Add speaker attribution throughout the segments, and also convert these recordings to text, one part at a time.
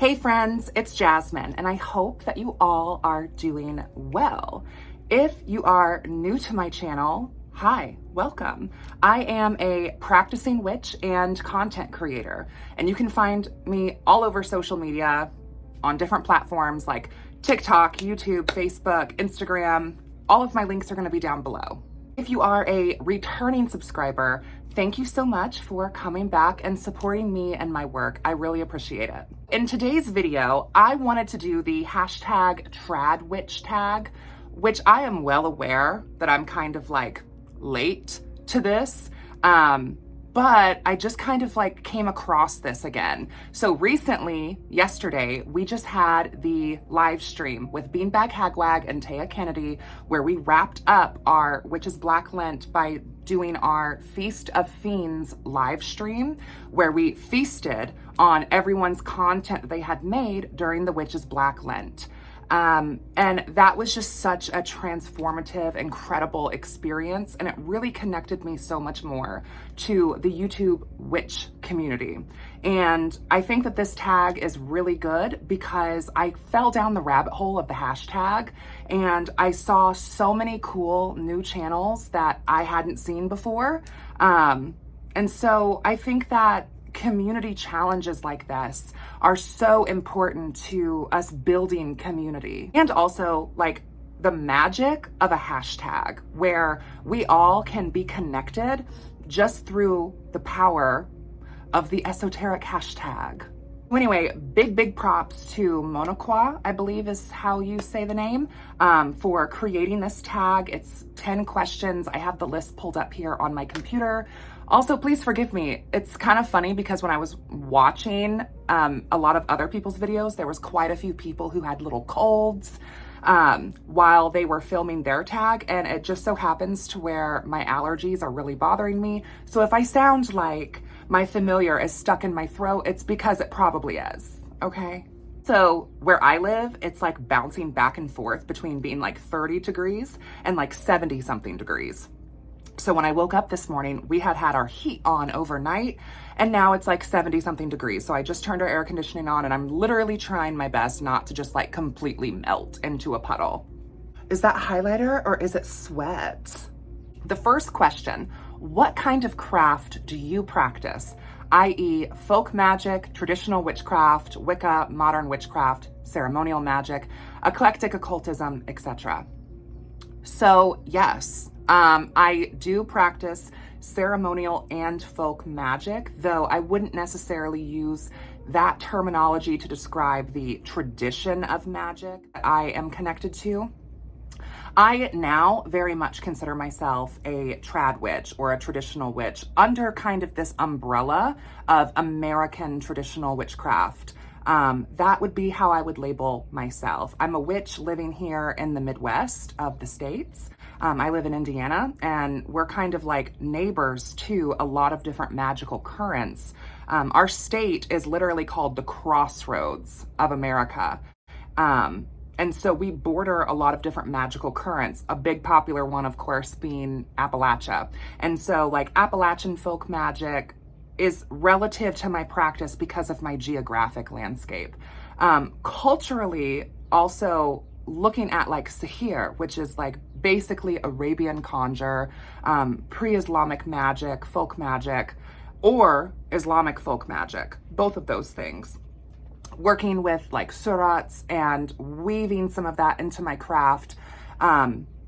Speaker 1: Hey friends, it's Jasmine, and I hope that you all are doing well. If you are new to my channel, hi, welcome. I am a practicing witch and content creator, and you can find me all over social media on different platforms like TikTok, YouTube, Facebook, Instagram. All of my links are going to be down below. If you are a returning subscriber, thank you so much for coming back and supporting me and my work. I really appreciate it. In today's video, I wanted to do the hashtag TradWitch tag, which I am well aware that I'm kind of like late to this. But I just kind of like came across this again. So recently, yesterday, we just had the live stream with Beanbag Hagwag and Taya Kennedy, where we wrapped up our Witches Black Lent by doing our Feast of Fiends live stream, where we feasted on everyone's content that they had made during the Witches Black Lent. And that was just such a transformative, incredible experience. And it really connected me so much more to the YouTube witch community. And I think that this tag is really good because I fell down the rabbit hole of the hashtag and I saw so many cool new channels that I hadn't seen before. And so I think that community challenges like this are so important to us building community, and also like the magic of a hashtag where we all can be connected just through the power of the esoteric hashtag. Anyway, big props to Monokwa, I believe is how you say the name, for creating this tag. It's 10 questions. I have the list pulled up here on my computer. Also, please forgive me. It's kind of funny because when I was watching a lot of other people's videos, there was quite a few people who had little colds while they were filming their tag, and it just so happens to where my allergies are really bothering me. So if I sound like my familiar is stuck in my throat, it's because it probably is, okay? So where I live, it's like bouncing back and forth between being like 30 degrees and like 70 something degrees. So when I woke up this morning, we had our heat on overnight, and now it's like 70 something degrees. So I just turned our air conditioning on, and I'm literally trying my best not to just like completely melt into a puddle. Is that highlighter or is it sweat? The first question, what kind of craft do you practice? i.e. folk magic, traditional witchcraft, Wicca, modern witchcraft, ceremonial magic, eclectic occultism, etc. So yes, I do practice ceremonial and folk magic, though I wouldn't necessarily use that terminology to describe the tradition of magic I am connected to. I now very much consider myself a trad witch or a traditional witch under kind of this umbrella of American traditional witchcraft. That would be how I would label myself. I'm a witch living here in the Midwest of the States. I live in Indiana, and we're kind of like neighbors to a lot of different magical currents. Our state is literally called the crossroads of America. And so we border a lot of different magical currents, a big popular one, of course, being Appalachia. And so like Appalachian folk magic is relative to my practice because of my geographic landscape. Culturally, also looking at like Sihir, which is like basically Arabian conjure, pre-Islamic magic, folk magic, or Islamic folk magic, both of those things. Working with like surats and weaving some of that into my craft,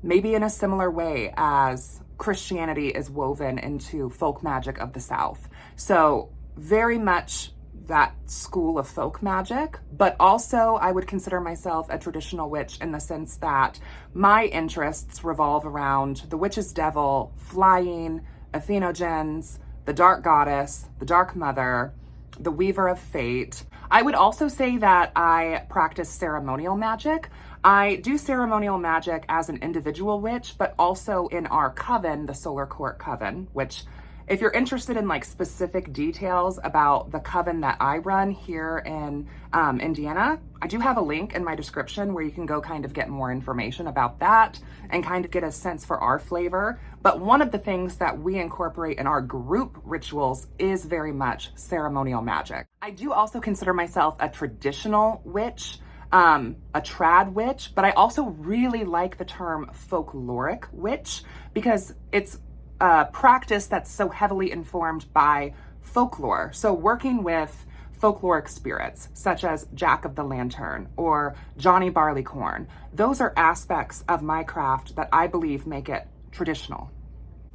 Speaker 1: maybe in a similar way as Christianity is woven into folk magic of the South. So very much that school of folk magic, but also I would consider myself a traditional witch in the sense that my interests revolve around the witch's devil, flying, Athenogens, the dark goddess, the dark mother, the weaver of fate. I would also say that I practice ceremonial magic. I do ceremonial magic as an individual witch, but also in our coven, the Solar Court Coven, which if you're interested in like specific details about the coven that I run here in Indiana, I do have a link in my description where you can go kind of get more information about that and kind of get a sense for our flavor. But one of the things that we incorporate in our group rituals is very much ceremonial magic. I do also consider myself a traditional witch, a trad witch, but I also really like the term folkloric witch because it's a practice that's so heavily informed by folklore. So working with folkloric spirits such as Jack of the Lantern or Johnny Barleycorn, those are aspects of my craft that I believe make it traditional.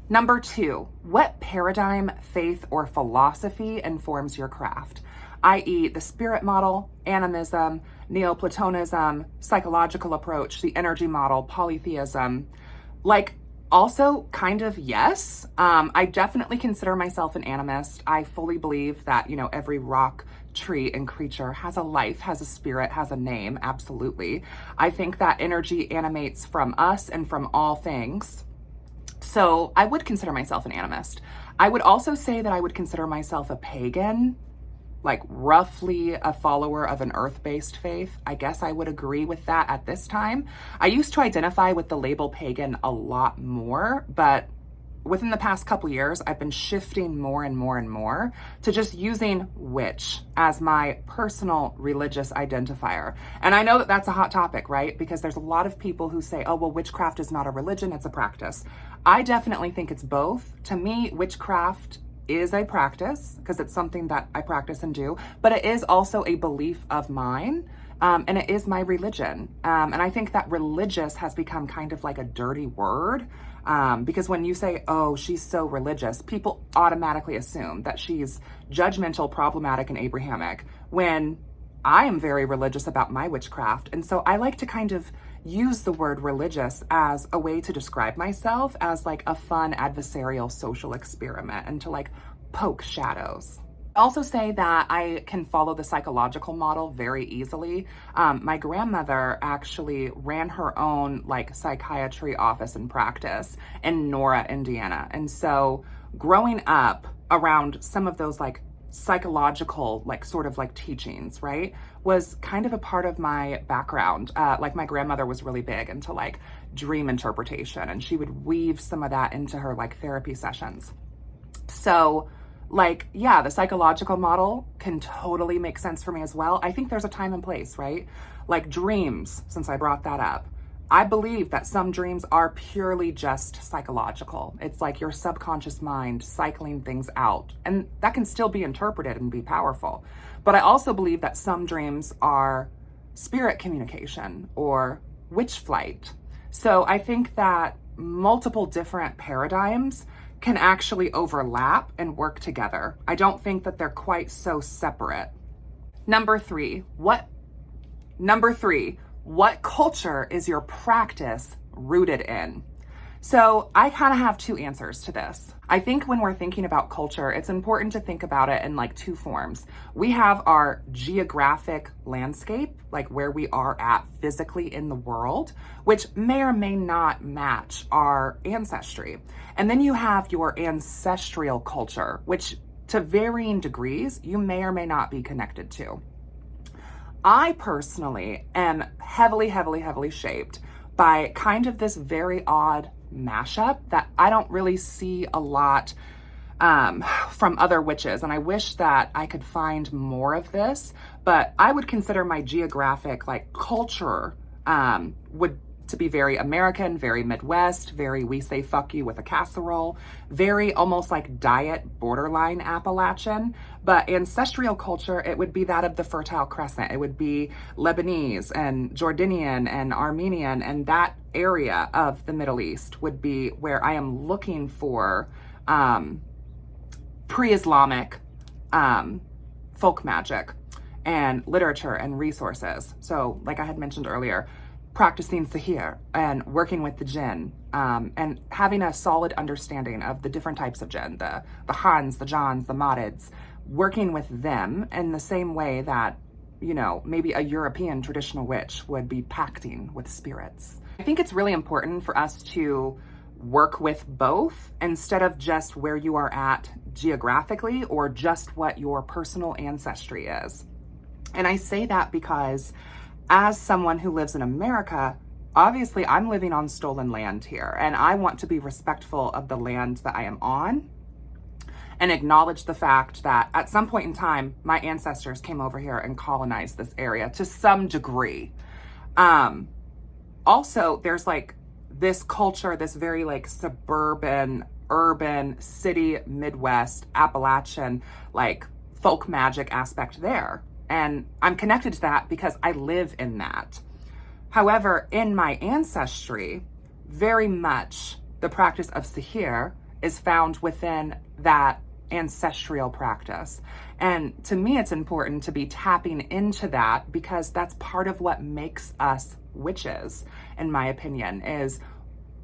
Speaker 1: Number 2, what paradigm, faith, or philosophy informs your craft? I.e. the spirit model, animism, Neoplatonism, psychological approach, the energy model, polytheism. Like, also kind of yes. I definitely consider myself an animist. I fully believe that, every rock, tree, and creature has a life, has a spirit, has a name. Absolutely. I think that energy animates from us and from all things. So I would consider myself an animist. I would also say that I would consider myself a pagan, like roughly a follower of an earth-based faith. I guess I would agree with that at this time. I used to identify with the label pagan a lot more, but within the past couple years, I've been shifting more and more and more to just using witch as my personal religious identifier. And I know that that's a hot topic, right? Because there's a lot of people who say, oh, well, witchcraft is not a religion, it's a practice. I definitely think it's both. To me, witchcraft is a practice because it's something that I practice and do, but it is also a belief of mine. And it is my religion. And I think that religious has become kind of like a dirty word because when you say, oh, she's so religious, people automatically assume that she's judgmental, problematic, and Abrahamic, when I am very religious about my witchcraft. And so I like to kind of use the word religious as a way to describe myself as like a fun adversarial social experiment and to like poke shadows. Also say that I can follow the psychological model very easily. My grandmother actually ran her own like psychiatry office and practice in Nora, Indiana. And so growing up around some of those like psychological like sort of like teachings, right, was kind of a part of my background. Like my grandmother was really big into like dream interpretation, and she would weave some of that into her like therapy sessions. So like, yeah, the psychological model can totally make sense for me as well. I think there's a time and place, right? Like dreams, since I brought that up. I believe that some dreams are purely just psychological. It's like your subconscious mind cycling things out, and that can still be interpreted and be powerful. But I also believe that some dreams are spirit communication or witch flight. So I think that multiple different paradigms can actually overlap and work together. I don't think that they're quite so separate. Number three, what culture is your practice rooted in? So I kind of have two answers to this. I think when we're thinking about culture, it's important to think about it in like two forms. We have our geographic landscape, like where we are at physically in the world, which may or may not match our ancestry. And then you have your ancestral culture, which to varying degrees, you may or may not be connected to. I personally am heavily shaped by kind of this very odd mashup that I don't really see a lot from other witches. And I wish that I could find more of this, but I would consider my geographic like culture would to be very American, very Midwest, very we say fuck you with a casserole, very almost like diet borderline Appalachian. But ancestral culture, it would be that of the Fertile Crescent. It would be Lebanese and Jordanian and Armenian, and that area of the Middle East would be where I am looking for pre-Islamic folk magic and literature and resources. So like I had mentioned earlier, practicing sihir and working with the jinn and having a solid understanding of the different types of jinn, the Hans, the Johns, the Marids, working with them in the same way that, you know, maybe a European traditional witch would be pacting with spirits. I think it's really important for us to work with both instead of just where you are at geographically or just what your personal ancestry is. And I say that because as someone who lives in America, obviously I'm living on stolen land here, and I want to be respectful of the land that I am on and acknowledge the fact that at some point in time, my ancestors came over here and colonized this area to some degree. Also, there's like this culture, this very like suburban, urban, city, Midwest, Appalachian, like folk magic aspect there. And I'm connected to that because I live in that. However, in my ancestry, very much the practice of sihir is found within that ancestral practice. And to me, it's important to be tapping into that because that's part of what makes us witches, in my opinion, is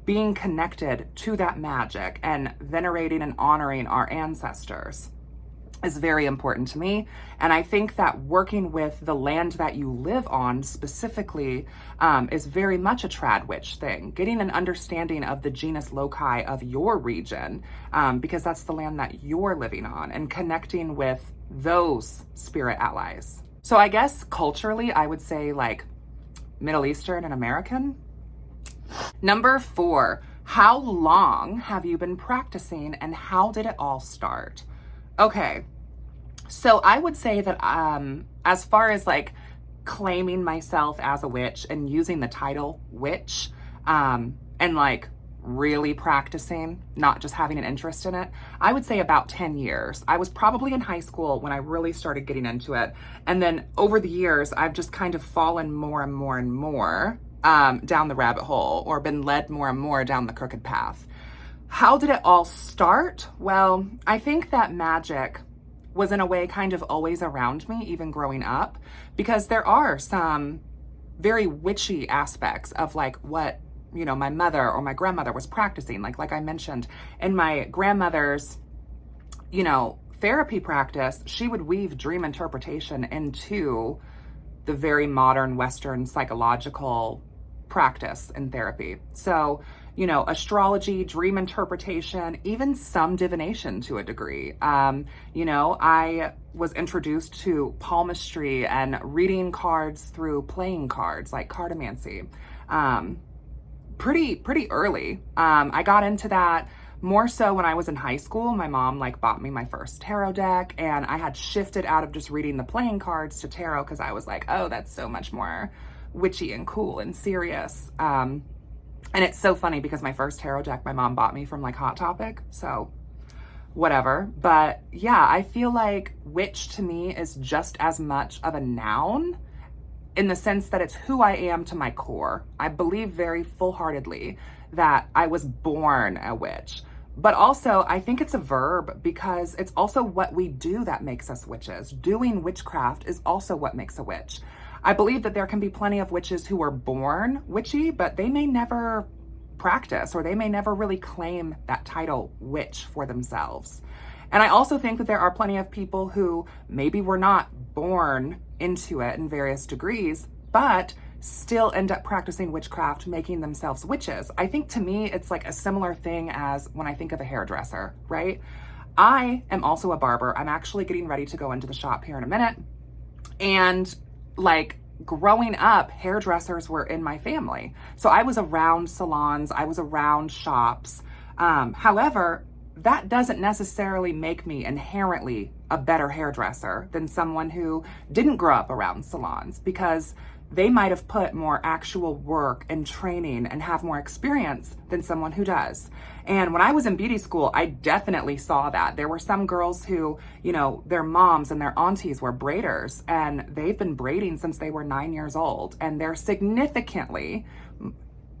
Speaker 1: being connected to that magic and venerating and honoring our ancestors is very important to me. And I think that working with the land that you live on specifically is very much a trad witch thing. Getting an understanding of the genus loci of your region, because that's the land that you're living on, and connecting with those spirit allies. So I guess culturally, I would say like Middle Eastern and American. Number 4, how long have you been practicing and how did it all start? Okay, so I would say that as far as like claiming myself as a witch and using the title witch and like really practicing, not just having an interest in it, I would say about 10 years. I was probably in high school when I really started getting into it. And then over the years, I've just kind of fallen more and more and more down the rabbit hole or been led more and more down the crooked path. How did it all start? Well, I think that magic was in a way kind of always around me, even growing up, because there are some very witchy aspects of like what, you know, my mother or my grandmother was practicing. Like I mentioned, in my grandmother's, you know, therapy practice, she would weave dream interpretation into the very modern Western psychological practice in therapy. So, you know, astrology, dream interpretation, even some divination to a degree. You know, I was introduced to palmistry and reading cards through playing cards, like cartomancy, pretty early. I got into that more so when I was in high school. My mom like bought me my first tarot deck, and I had shifted out of just reading the playing cards to tarot because I was like, oh, that's so much more witchy and cool and serious. And it's so funny because my first tarot deck my mom bought me from like Hot Topic, so whatever. But yeah, I feel like witch to me is just as much of a noun in the sense that it's who I am to my core. I believe very full-heartedly that I was born a witch. But also, I think it's a verb because it's also what we do that makes us witches. Doing witchcraft is also what makes a witch. I believe that there can be plenty of witches who are born witchy, but they may never practice or they may never really claim that title witch for themselves. And I also think that there are plenty of people who maybe were not born into it in various degrees, but still end up practicing witchcraft, making themselves witches. I think to me, it's like a similar thing as when I think of a hairdresser, right? I am also a barber. I'm actually getting ready to go into the shop here in a minute. And like growing up, hairdressers were in my family. So I was around salons, I was around shops. However, that doesn't necessarily make me inherently a better hairdresser than someone who didn't grow up around salons, because they might have put more actual work and training and have more experience than someone who does. And when I was in beauty school, I definitely saw that. There were some girls who, you know, their moms and their aunties were braiders, and they've been braiding since they were 9 years old. And they're significantly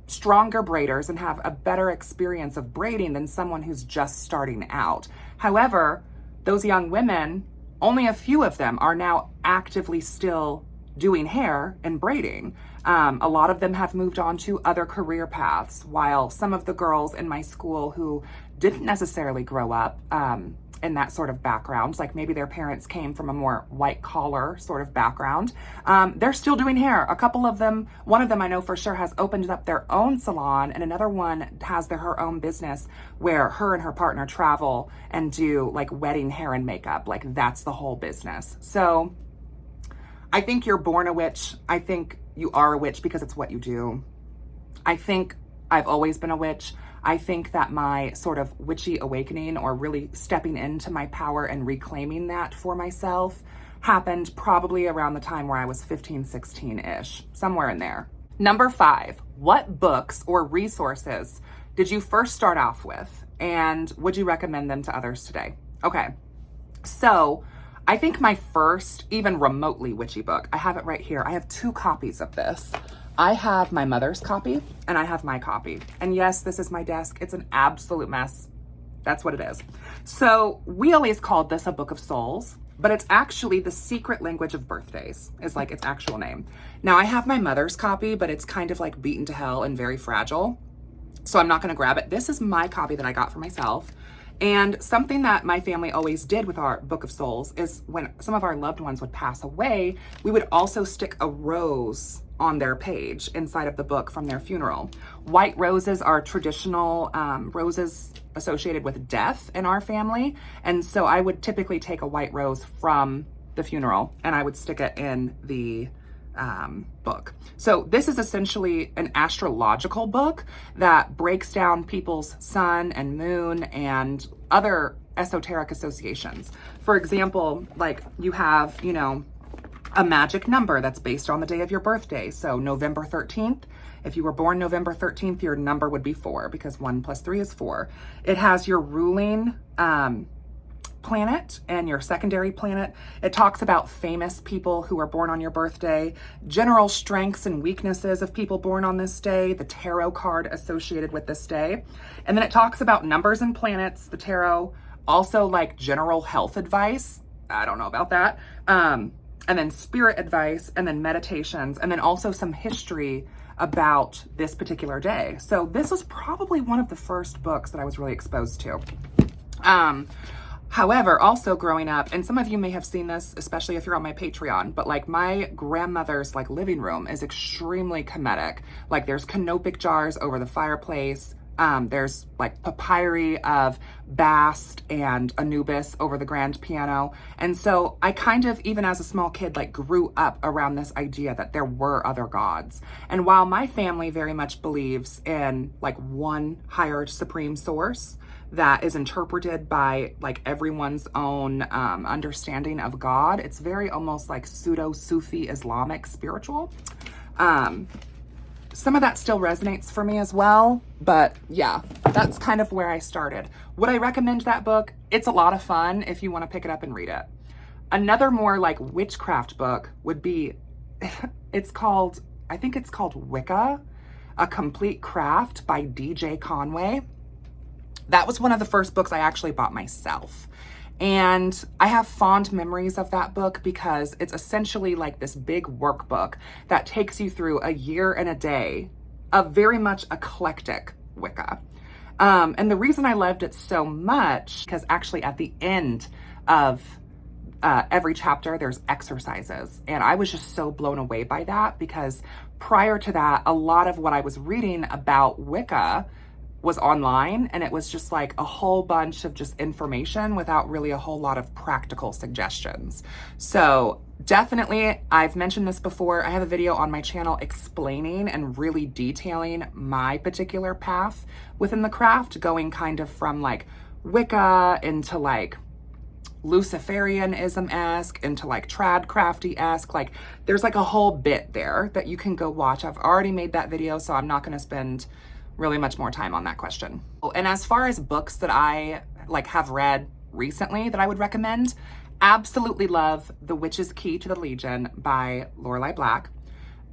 Speaker 1: stronger braiders and have a better experience of braiding than someone who's just starting out. However, those young women, only a few of them are now actively still doing hair and braiding. A lot of them have moved on to other career paths, while some of the girls in my school who didn't necessarily grow up in that sort of background, like maybe their parents came from a more white collar sort of background, they're still doing hair. A couple of them, one of them I know for sure has opened up their own salon, and another one has her own business where her and her partner travel and do like wedding hair and makeup. Like that's the whole business. So I think you're born a witch. I think you are a witch because it's what you do. I think I've always been a witch. I think that my sort of witchy awakening, or really stepping into my power and reclaiming that for myself, happened probably around the time where I was 15, 16-ish, somewhere in there. Number 5, what books or resources did you first start off with, and would you recommend them to others today? Okay, so I think my first even remotely witchy book, I have it right here. I have 2 copies of this. I have my mother's copy and I have my copy. And yes, this is my desk. It's an absolute mess. That's what it is. So we always called this a book of souls, but it's actually the secret language of birthdays is like its actual name. Now I have my mother's copy, but it's kind of like beaten to hell and very fragile. So I'm not going to grab it. This is my copy that I got for myself. And something that my family always did with our Book of Souls is when some of our loved ones would pass away, we would also stick a rose on their page inside of the book from their funeral. White roses are traditional roses associated with death in our family. And so I would typically take a white rose from the funeral and I would stick it in the book. So this is essentially an astrological book that breaks down people's sun and moon and other esoteric associations. For example, like you have, you know, a magic number that's based on the day of your birthday. So November 13th, if you were born November 13th, your number would be 4 because 1 + 3 is 4. It has your ruling planet and your secondary planet. It talks about famous people who are born on your birthday, general strengths and weaknesses of people born on this day, the tarot card associated with this day. And then it talks about numbers and planets, the tarot, also like general health advice. I don't know about that. And then spirit advice, and then meditations, and then also some history about this particular day. So this was probably one of the first books that I was really exposed to. However, also growing up, and some of you may have seen this, especially if you're on my Patreon, but like my grandmother's like living room is extremely Kemetic. Like there's canopic jars over the fireplace. There's like papyri of Bast and Anubis over the grand piano. And so I kind of, even as a small kid, like grew up around this idea that there were other gods. And while my family very much believes in like one higher supreme source that is interpreted by like everyone's own understanding of God, it's very almost like pseudo-Sufi Islamic spiritual. Some of that still resonates for me as well, but yeah, that's kind of where I started. Would I recommend that book? It's a lot of fun if you want to pick it up and read it. Another more like witchcraft book would be, I think it's called Wicca, A Complete Craft by DJ Conway. That was one of the first books I actually bought myself. And I have fond memories of that book because it's essentially like this big workbook that takes you through a year and a day of very much eclectic Wicca. And the reason I loved it so much, because actually at the end of every chapter, there's exercises. And I was just so blown away by that because prior to that, a lot of what I was reading about Wicca was online, and it was just like a whole bunch of just information without really a whole lot of practical suggestions. So definitely, I've mentioned this before, I have a video on my channel explaining and really detailing my particular path within the craft, going kind of from like Wicca into like Luciferianism-esque into like Tradcrafty-esque. Like there's like a whole bit there that you can go watch. I've already made that video, so I'm not going to spend really much more time on that question. And as far as books that I like have read recently that I would recommend, absolutely love The Witch's Key to the Legion by Lorelei Black.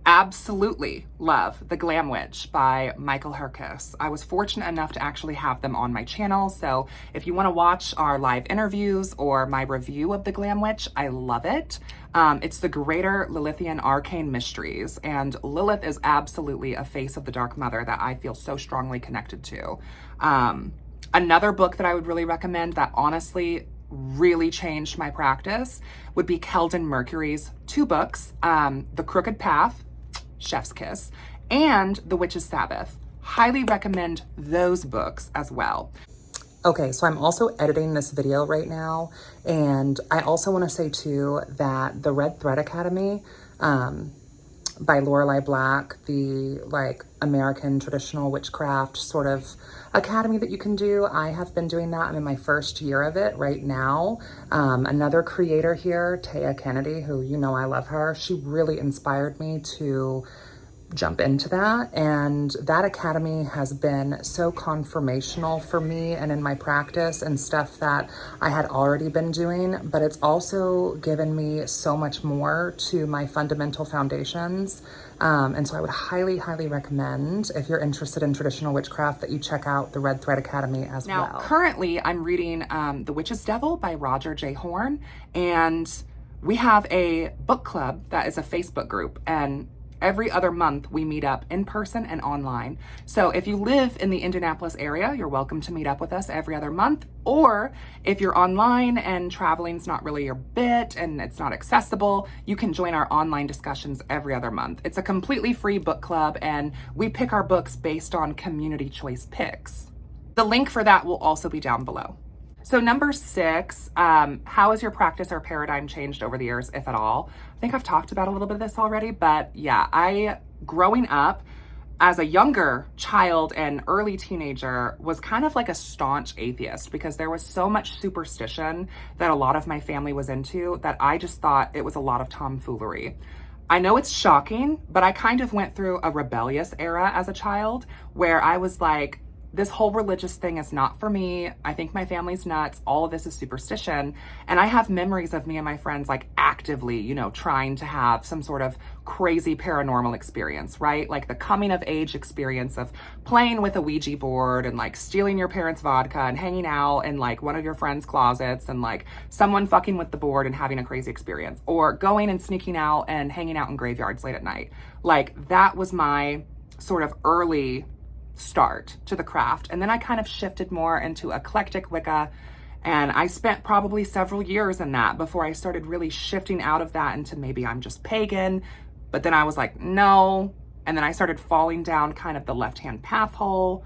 Speaker 1: Absolutely love The Glam Witch by Michael Herkes. I was fortunate enough to actually have them on my channel, so if you want to watch our live interviews or my review of The Glam Witch, I love it. It's the greater Lilithian arcane mysteries, and Lilith is absolutely a face of the Dark Mother that I feel so strongly connected to. Another book that I would really recommend that honestly really changed my practice would be Keldon Mercury's 2 books, The Crooked Path, Chef's Kiss, and The Witch's Sabbath. Highly recommend those books as well. Okay, so I'm also editing this video right now, and I also want to say too that the Red Thread Academy, by Lorelei Black, the like American traditional witchcraft sort of academy that you can do. I have been doing that. I'm in my first year of it right now. Another creator here, Taya Kennedy, who you know I love her, she really inspired me to jump into that. And that academy has been so confirmational for me and in my practice and stuff that I had already been doing, but it's also given me so much more to my fundamental foundations. And so I would highly, highly recommend, if you're interested in traditional witchcraft, that you check out the Red Thread Academy as well. Now, currently I'm reading The Witch's Devil by Roger J. Horn, and we have a book club that is a Facebook group, and every other month we meet up in person and online. So if you live in the Indianapolis area, you're welcome to meet up with us every other month. Or if you're online and traveling's not really your bit and it's not accessible, you can join our online discussions every other month. It's a completely free book club, and we pick our books based on community choice picks. The link for that will also be down below. So number 6, how has your practice or paradigm changed over the years, if at all? I think I've talked about a little bit of this already, but yeah, growing up as a younger child and early teenager, was kind of like a staunch atheist because there was so much superstition that a lot of my family was into that I just thought it was a lot of tomfoolery. I know it's shocking, but I kind of went through a rebellious era as a child where I was like, this whole religious thing is not for me. I think my family's nuts. All of this is superstition. And I have memories of me and my friends like actively, trying to have some sort of crazy paranormal experience, right? Like the coming of age experience of playing with a Ouija board and like stealing your parents' vodka and hanging out in like one of your friends' closets and like someone fucking with the board and having a crazy experience, or going and sneaking out and hanging out in graveyards late at night. Like that was my sort of early start to the craft. And then I kind of shifted more into eclectic Wicca, and I spent probably several years in that before I started really shifting out of that into maybe I'm just pagan. But then I was like, no. And then I started falling down kind of the left-hand path hole.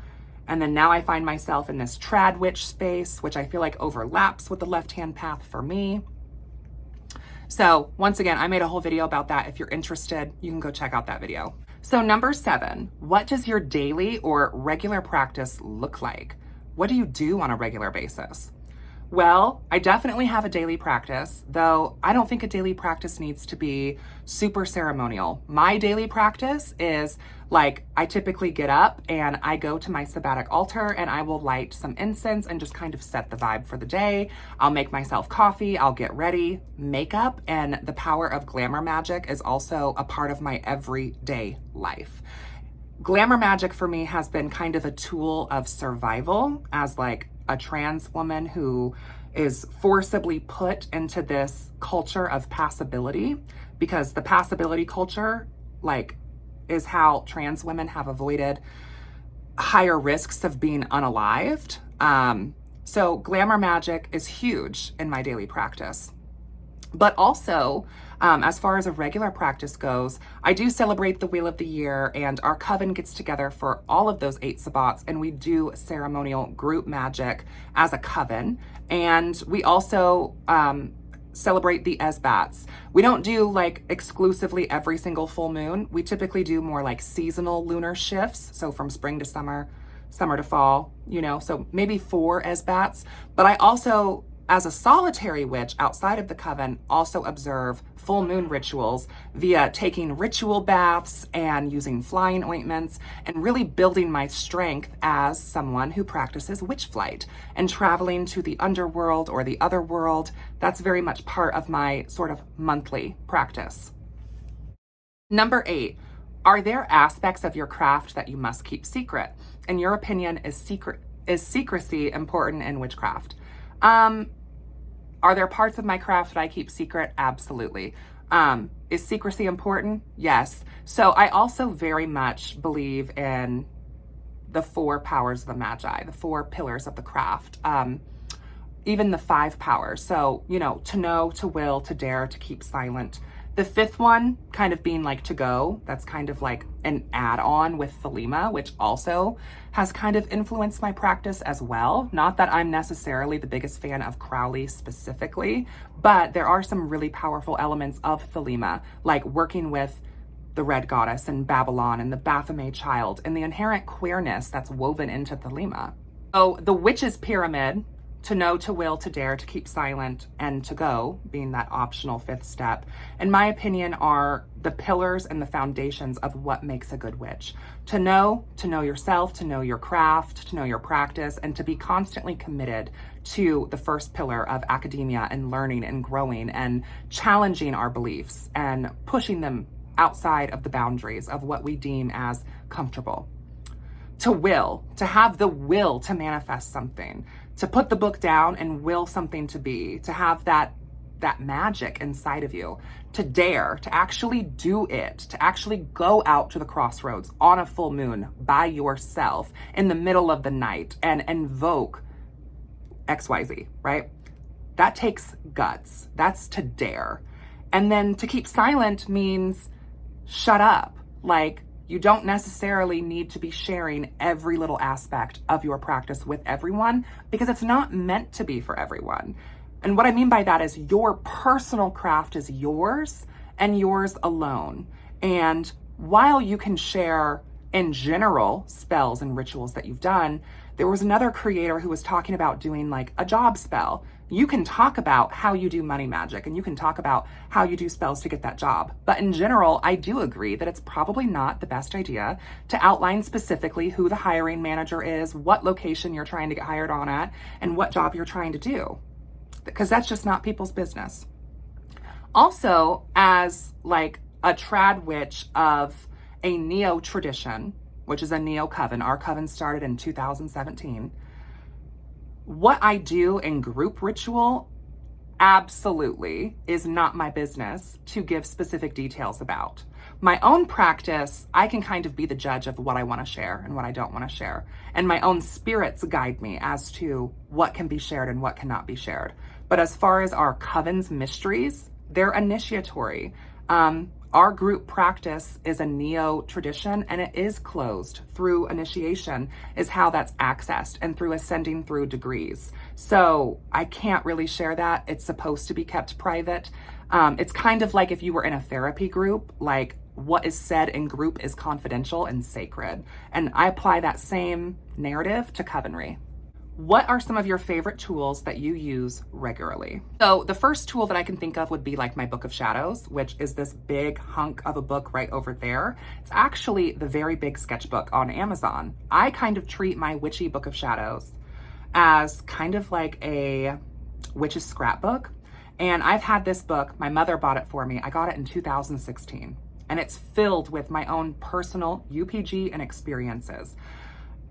Speaker 1: And then now I find myself in this trad witch space, which I feel like overlaps with the left-hand path for me. So once again, I made a whole video about that. If you're interested, you can go check out that video. So number 7, what does your daily or regular practice look like? What do you do on a regular basis? Well, I definitely have a daily practice, though I don't think a daily practice needs to be super ceremonial. My daily practice is like, I typically get up and I go to my sabbatic altar and I will light some incense and just kind of set the vibe for the day. I'll make myself coffee, I'll get ready. Makeup and the power of glamour magic is also a part of my everyday life. Glamour magic for me has been kind of a tool of survival as like a trans woman who is forcibly put into this culture of passability, because the passability culture like is how trans women have avoided higher risks of being unalived. So glamour magic is huge in my daily practice. But also, as far as a regular practice goes, I do celebrate the Wheel of the Year, and our coven gets together for all of those 8 sabbats, and we do ceremonial group magic as a coven. And we also celebrate the Esbats. We don't do like exclusively every single full moon. We typically do more like seasonal lunar shifts. So from spring to summer, summer to fall, so maybe 4 Esbats. But I also, as a solitary witch outside of the coven, also observe full moon rituals via taking ritual baths and using flying ointments and really building my strength as someone who practices witch flight and traveling to the underworld or the other world. That's very much part of my sort of monthly practice. Number 8, are there aspects of your craft that you must keep secret? In your opinion, is secrecy important in witchcraft? Are there parts of my craft that I keep secret? Absolutely. Is secrecy important? Yes. So I also very much believe in the 4 powers of the Magi, the 4 pillars of the craft, even the 5 powers. So, to know, to will, to dare, to keep silent. The 5th one kind of being like to go. That's kind of like an add-on with Thelema, which also has kind of influenced my practice as well. Not that I'm necessarily the biggest fan of Crowley specifically, but there are some really powerful elements of Thelema, like working with the Red Goddess in Babylon and the Baphomet Child and the inherent queerness that's woven into Thelema. So the witch's pyramid, to know, to will, to dare, to keep silent, and to go, being that optional fifth step, in my opinion, are the pillars and the foundations of what makes a good witch. To know yourself, to know your craft, to know your practice, and to be constantly committed to the first pillar of academia and learning and growing and challenging our beliefs and pushing them outside of the boundaries of what we deem as comfortable. To have the will to manifest something, to put the book down and will something to be, to have that magic inside of you, to dare, to actually do it, to actually go out to the crossroads on a full moon by yourself in the middle of the night and invoke XYZ, right? That takes guts. That's to dare. And then to keep silent means shut up. Like, you don't necessarily need to be sharing every little aspect of your practice with everyone because it's not meant to be for everyone. And what I mean by that is your personal craft is yours and yours alone. And while you can share in general spells and rituals that you've done, there was another creator who was talking about doing like a job spell. You can talk about how you do money magic and you can talk about how you do spells to get that job. But in general, I do agree that it's probably not the best idea to outline specifically who the hiring manager is, what location you're trying to get hired on at, and what job you're trying to do, because that's just not people's business. Also, as like a trad witch of a neo tradition, which is a neo coven, our coven started in 2017. What I do in group ritual absolutely is not my business to give specific details about. My own practice, I can kind of be the judge of what I want to share and what I don't want to share. And my own spirits guide me as to what can be shared and what cannot be shared. But as far as our coven's mysteries, they're initiatory. Our group practice is a neo tradition and it is closed through initiation is how that's accessed and through ascending through degrees. So I can't really share that. It's supposed to be kept private. It's kind of like if you were in a therapy group, like what is said in group is confidential and sacred. And I apply that same narrative to Covenry. What are some of your favorite tools that you use regularly? So the first tool that I can think of would be like my Book of Shadows, which is this big hunk of a book right over there. It's actually the very big sketchbook on Amazon. I kind of treat my witchy Book of Shadows as kind of like a witch's scrapbook. And I've had this book, my mother bought it for me. I got it in 2016. And it's filled with my own personal UPG and experiences.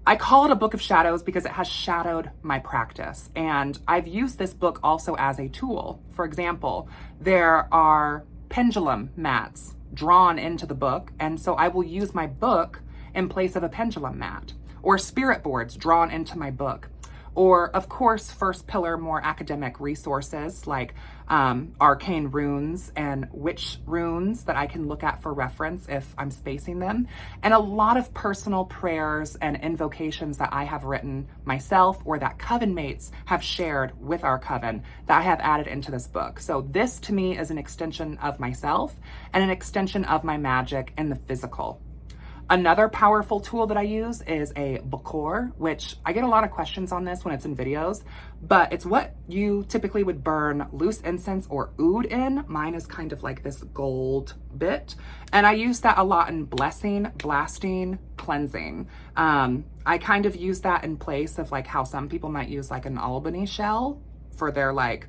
Speaker 1: I call it a Book of Shadows because it has shadowed my practice. And I've used this book also as a tool. For example, there are pendulum mats drawn into the book. And so I will use my book in place of a pendulum mat, or spirit boards drawn into my book. Or of course, first pillar, more academic resources like arcane runes and witch runes that I can look at for reference if I'm spacing them. And a lot of personal prayers and invocations that I have written myself or that coven mates have shared with our coven that I have added into this book. So this to me is an extension of myself and an extension of my magic in the physical. Another powerful tool that I use is a bakor, which I get a lot of questions on this when it's in videos, but it's what you typically would burn loose incense or oud in. Mine is kind of like this gold bit, and I use that a lot in blessing, blasting, cleansing. I kind of use that in place of like how some people might use like an Albany shell for their like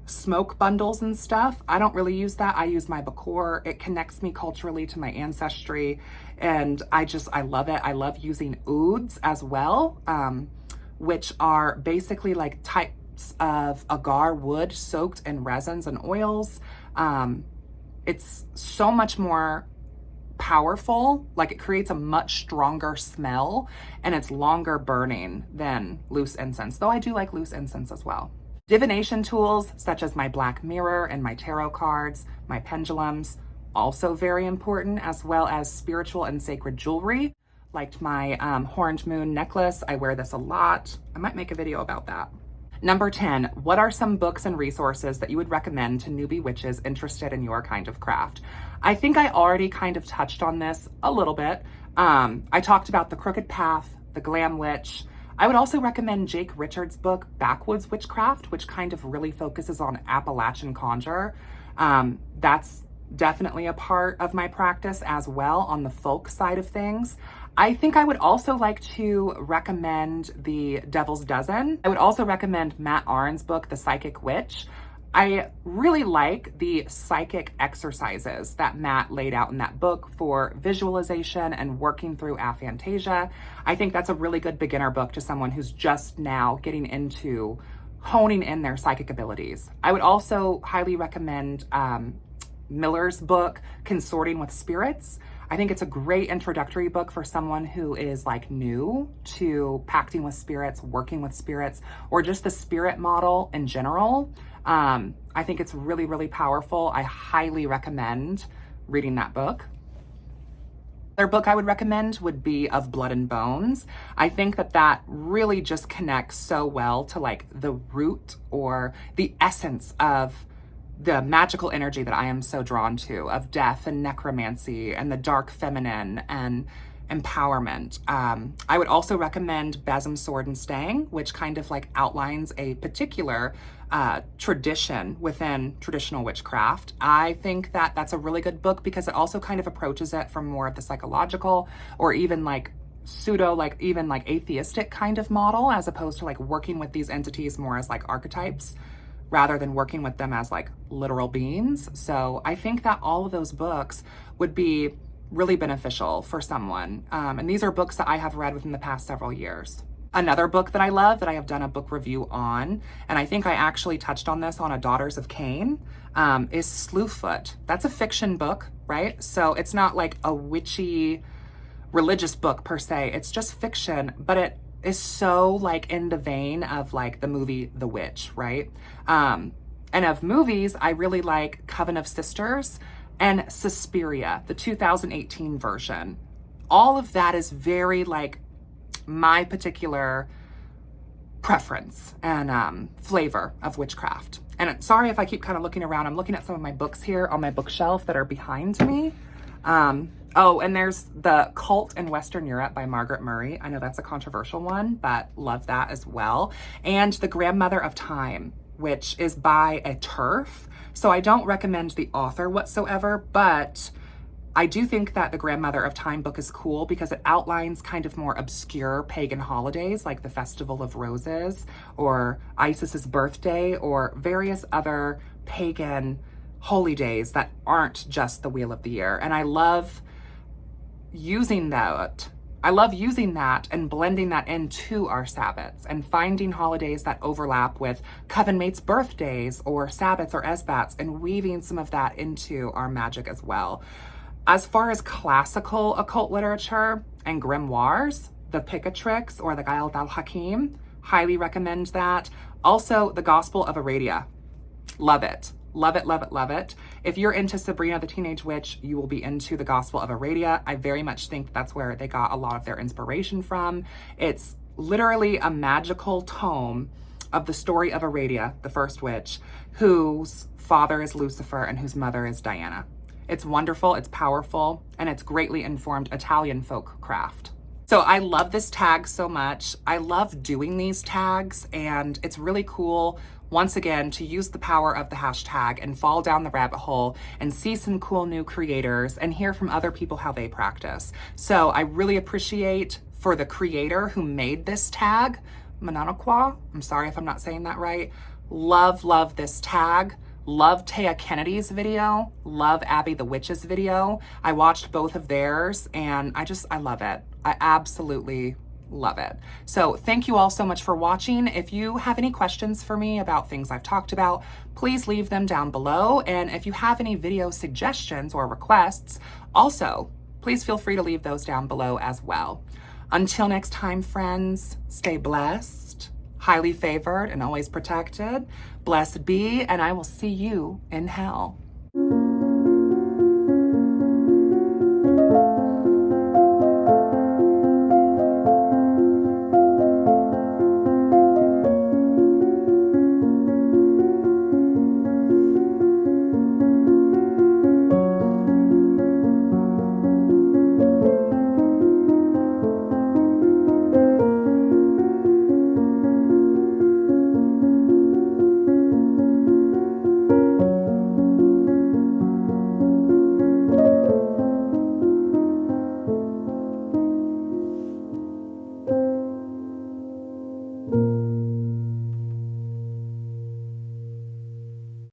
Speaker 1: smoke bundles and stuff. I don't really use that. I use my bakor. It connects me culturally to my ancestry, and I love it. I love using ouds as well, which are basically like types of agar wood soaked in resins and oils. It's so much more powerful, like it creates a much stronger smell, and it's longer burning than loose incense, though I do like loose incense as well. Divination tools such as my black mirror and my tarot cards, my pendulums, also very important, as well as spiritual and sacred jewelry, like my horned moon necklace. I wear this a lot. I might make a video about that. Number 10, what are some books and resources that you would recommend to newbie witches interested in your kind of craft? I think I already kind of touched on this a little bit. I talked about The Crooked Path, The Glam Witch. I would also recommend Jake Richards' book, Backwoods Witchcraft, which kind of really focuses on Appalachian conjure. That's definitely a part of my practice as well on the folk side of things. I think I would also like to recommend The Devil's Dozen. I would also recommend Matt Arn's book, The Psychic Witch. I really like the psychic exercises that Matt laid out in that book for visualization and working through aphantasia. I think that's a really good beginner book to someone who's just now getting into honing in their psychic abilities. I would also highly recommend Miller's book, Consorting with Spirits. I think it's a great introductory book for someone who is like new to pacting with spirits, working with spirits, or just the spirit model in general. I think it's really, really powerful. I highly recommend reading that book. Another book I would recommend would be Of Blood and Bones. I think that really just connects so well to like the root or the essence of the magical energy that I am so drawn to, of death and necromancy and the dark feminine and empowerment. I would also recommend Besom, Sword, and Stang, which kind of like outlines a particular tradition within traditional witchcraft. I think that that's a really good book because it also kind of approaches it from more of the psychological or even like pseudo, like even like atheistic kind of model, as opposed to like working with these entities more as like archetypes rather than working with them as like literal beings. So I think that all of those books would be really beneficial for someone. And these are books that I have read within the past several years. Another book that I love that I have done a book review on, and I think I actually touched on this on a Daughters of Cain, is Slewfoot. That's a fiction book, right? So it's not like a witchy religious book per se. It's just fiction, but it is so like in the vein of like the movie The Witch, right? And of movies, I really like Coven of Sisters and Suspiria, the 2018 version. All of that is very like my particular preference and flavor of witchcraft. And sorry if I keep kind of looking around. I'm looking at some of my books here on my bookshelf that are behind me. Oh, and there's The Cult in Western Europe by Margaret Murray. I know that's a controversial one, but love that as well. And The Grandmother of Time, which is by a TERF. So I don't recommend the author whatsoever, but I do think that the Grandmother of Time book is cool because it outlines kind of more obscure pagan holidays like the Festival of Roses or Isis's birthday or various other pagan holy days that aren't just the Wheel of the Year. And I love using that. I love using that and blending that into our Sabbats and finding holidays that overlap with coven mates' birthdays or Sabbats or Esbats and weaving some of that into our magic as well. As far as classical occult literature and grimoires, the Picatrix or the Gaild al-Hakim, highly recommend that. Also, the Gospel of Aradia. Love it. Love it, love it, love it. If you're into Sabrina the Teenage Witch, you will be into the Gospel of Aradia. I very much think that's where they got a lot of their inspiration from. It's literally a magical tome of the story of Aradia, the first witch, whose father is Lucifer and whose mother is Diana. It's wonderful, it's powerful, and it's greatly informed Italian folk craft. So I love this tag so much. I love doing these tags, and it's really cool, once again, to use the power of the hashtag and fall down the rabbit hole and see some cool new creators and hear from other people how they practice. So I really appreciate for the creator who made this tag, Mananaqua, I'm sorry if I'm not saying that right. Love this tag. Love Taya Kennedy's video. Love Abby the Witch's video. I watched both of theirs and I love it. I absolutely love it. So thank you all so much for watching. If you have any questions for me about things I've talked about, please leave them down below. And if you have any video suggestions or requests, also, please feel free to leave those down below as well. Until next time, friends, stay blessed, highly favored, and always protected. Blessed be, and I will see you in hell.